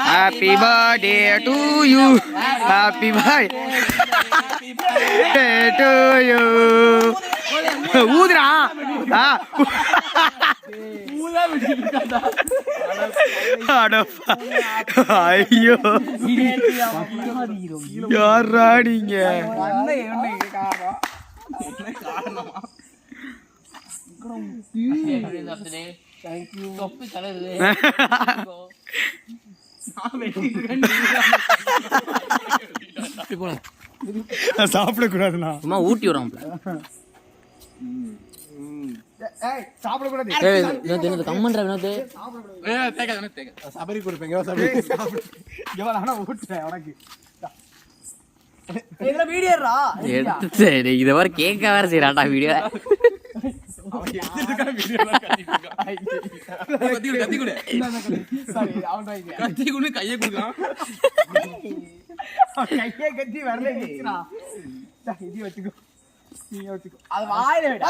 Happy birthday to you. Happy birthday to you. ஊதுடா. ஐயோ யாரா நீங்க? சாப்பிட கூடாதுண்ணா, சும்மா ஊட்டி வரோம். இத வர கேட்க வேற செய்யறாண்டா வீடியோ. கையை கொடுக்கலாம், கையை கட்டி வரல வச்சுக்கோ, நீங்க வச்சுக்கோ, அது வாயில விட.